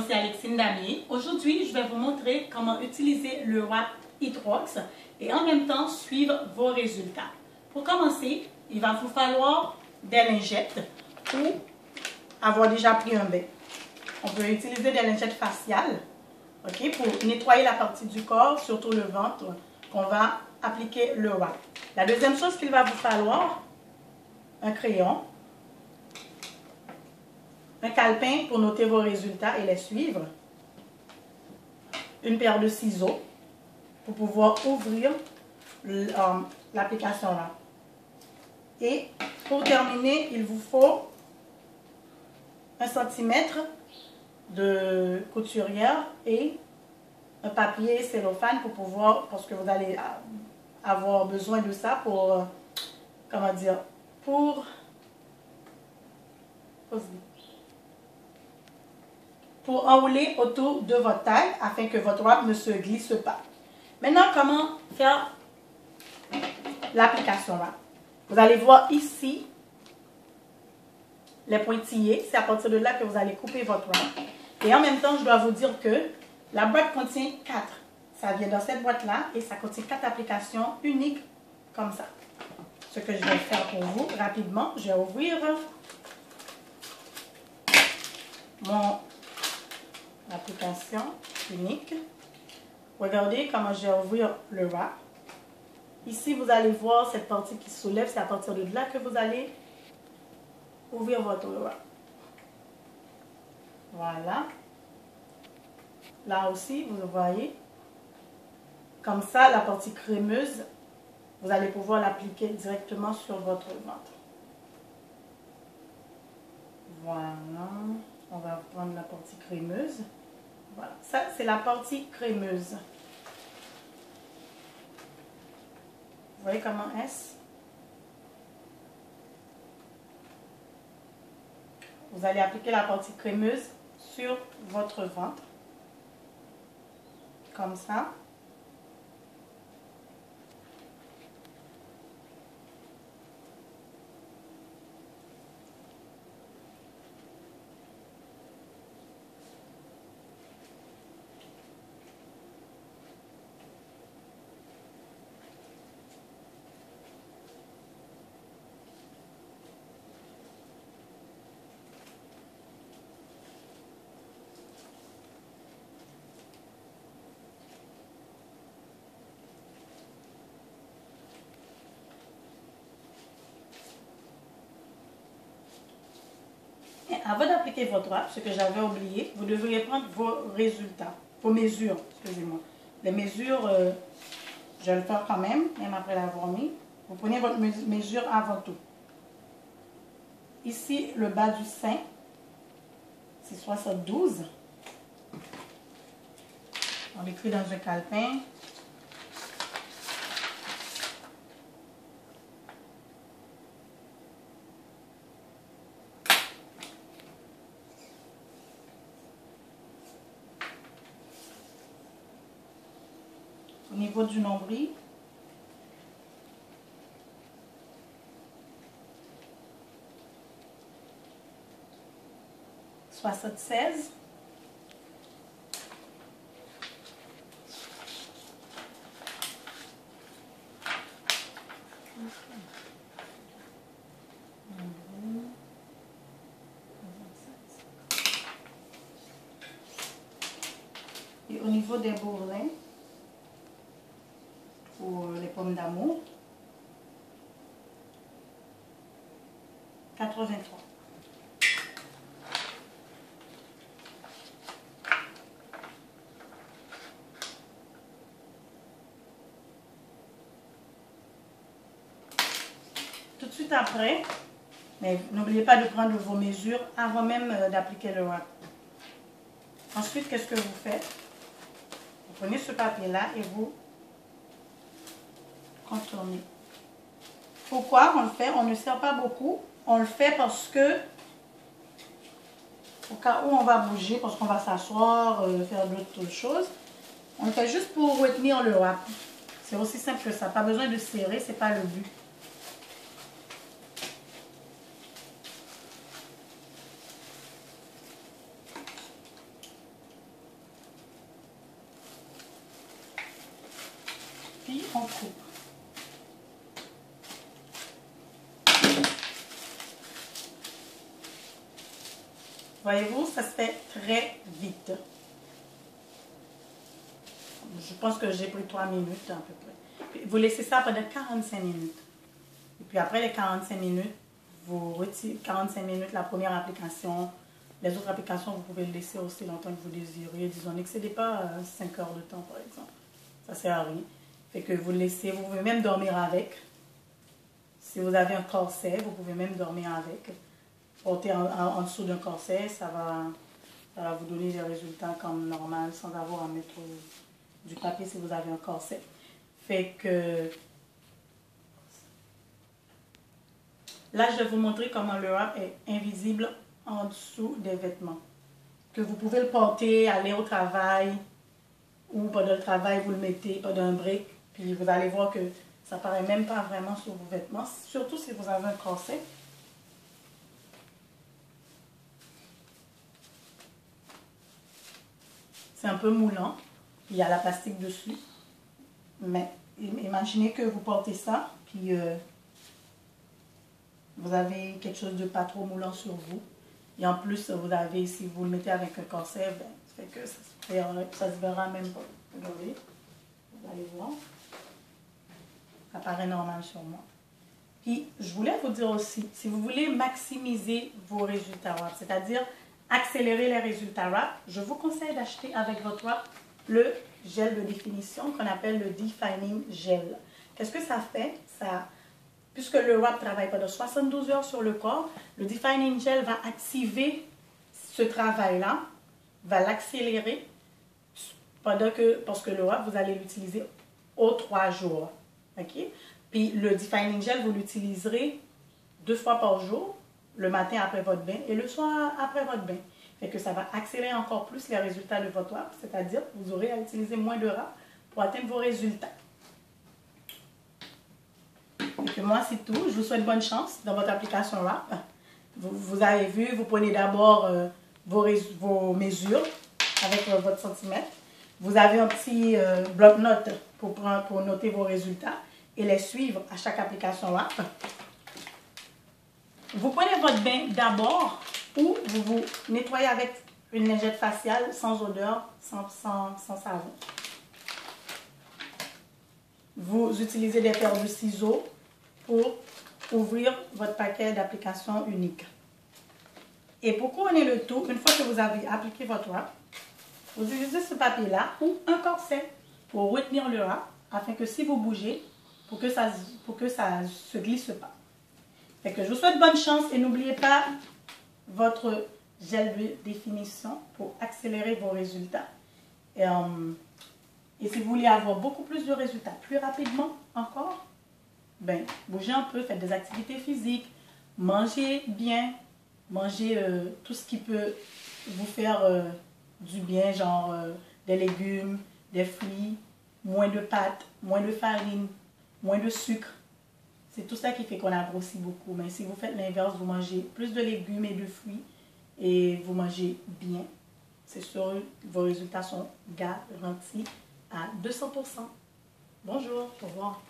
C'est Alexine Damier. Aujourd'hui, je vais vous montrer comment utiliser le wrap Hydrox et en même temps suivre vos résultats. Pour commencer, il va vous falloir des lingettes ou avoir déjà pris un bain. On peut utiliser des lingettes faciales, pour nettoyer la partie du corps, surtout le ventre, qu'on va appliquer le wrap. La deuxième chose qu'il va vous falloir, un crayon, un calepin pour noter vos résultats et les suivre, une paire de ciseaux pour pouvoir ouvrir l'application là. Et pour terminer, il vous faut 1 centimètre de couturière et un papier cellophane pour pouvoir, parce que vous allez avoir besoin de ça pour, pour enrouler autour de votre taille afin que votre wrap ne se glisse pas. Maintenant, comment faire l'application là? Vous allez voir ici les pointillés. C'est à partir de là que vous allez couper votre wrap. Et en même temps, je dois vous dire que la boîte contient 4. Ça vient dans cette boîte-là et ça contient 4 applications uniques comme ça. Ce que je vais faire pour vous rapidement, je vais ouvrir mon application unique. Regardez comment je vais ouvrir le wrap. Ici, vous allez voir cette partie qui se soulève. C'est à partir de là que vous allez ouvrir votre wrap. Voilà. Là aussi, vous voyez. Comme ça, la partie crémeuse, vous allez pouvoir l'appliquer directement sur votre ventre. Voilà. On va prendre la partie crémeuse. Voilà. Ça, c'est la partie crémeuse. Vous voyez comment est-ce? Vous allez appliquer la partie crémeuse sur votre ventre. Comme ça. Avant d'appliquer votre wrap, ce que j'avais oublié, vous devriez prendre vos résultats, vos mesures, excusez-moi. Les mesures, je vais le faire quand même après l'avoir mis. Vous prenez votre mesure avant tout. Ici, le bas du sein, c'est 72. On l'écrit dans un calepin. Au niveau du nombril, (76). Et au niveau des bourrelets, pour les pommes d'amour, 83. Tout de suite après, mais n'oubliez pas de prendre vos mesures avant même d'appliquer le wrap. Ensuite, qu'est-ce que vous faites? Vous prenez ce papier-là et vous contournez. Pourquoi on le fait? On ne serre pas beaucoup. On le fait parce que, au cas où on va bouger, parce qu'on va s'asseoir, faire d'autres choses, on le fait juste pour retenir le wrap. C'est aussi simple que ça. Pas besoin de serrer, c'est pas le but. coupe. Voyez-vous, ça se fait très vite. Je pense que j'ai pris 3 minutes à peu près. Puis vous laissez ça pendant 45 minutes. Et puis après les 45 minutes, vous retirez 45 minutes la première application. Les autres applications, vous pouvez le laisser aussi longtemps que vous désirez. Disons, n'excédez pas 5 heures de temps, par exemple. Ça sert à rien. Fait que vous le laissez, vous pouvez même dormir avec. Si vous avez un corset, vous pouvez même dormir avec. Porter en dessous d'un corset, ça va vous donner des résultats comme normal, sans avoir à mettre du papier si vous avez un corset. Fait que là, je vais vous montrer comment le wrap est invisible en dessous des vêtements. Que vous pouvez le porter, aller au travail, ou pendant le travail, vous le mettez pendant un break, puis vous allez voir que ça paraît même pas vraiment sur vos vêtements, surtout si vous avez un corset. C'est un peu moulant, il y a la plastique dessus, mais imaginez que vous portez ça, puis vous avez quelque chose de pas trop moulant sur vous. Et en plus, vous avez, si vous le mettez avec un corset, ben, ça fait que ça se verra même pas. Regardez, vous allez voir. Ça paraît normal sur moi. Puis, je voulais vous dire aussi, si vous voulez maximiser vos résultats wrap, c'est-à-dire accélérer les résultats wrap, je vous conseille d'acheter avec votre wrap le gel de définition qu'on appelle le Defining Gel. Qu'est-ce que ça fait? Puisque le wrap travaille pendant 72 heures sur le corps, le Defining Gel va activer ce travail-là, va l'accélérer, parce que le wrap, vous allez l'utiliser aux 3 jours. OK? Puis le Defining Gel, vous l'utiliserez 2 fois par jour, le matin après votre bain et le soir après votre bain. Fait que ça va accélérer encore plus les résultats de votre wrap, c'est-à-dire que vous aurez à utiliser moins de wrap pour atteindre vos résultats. Et moi, c'est tout. Je vous souhaite bonne chance dans votre application wrap. Vous avez vu, vous prenez d'abord vos mesures avec votre centimètre. Vous avez un petit bloc-notes pour noter vos résultats et les suivre à chaque application wrap. Vous prenez votre bain d'abord ou vous vous nettoyez avec une lingette faciale sans odeur, sans savon. Vous utilisez des paires de ciseaux pour ouvrir votre paquet d'applications unique. Et pour couronner le tout, une fois que vous avez appliqué votre wrap, vous utilisez ce papier-là ou un corset pour retenir le wrap afin que si vous bougez, pour que ça se glisse pas. Fait que je vous souhaite bonne chance et n'oubliez pas votre gel de définition pour accélérer vos résultats. Et si vous voulez avoir beaucoup plus de résultats plus rapidement encore, ben, bougez un peu, faites des activités physiques, mangez bien, mangez tout ce qui peut vous faire du bien, genre des légumes, des fruits, moins de pâtes, moins de farine, moins de sucre. C'est tout ça qui fait qu'on a grossi beaucoup. Mais si vous faites l'inverse, vous mangez plus de légumes et de fruits et vous mangez bien, c'est sûr, vos résultats sont garantis à 200%. Bonjour, au revoir.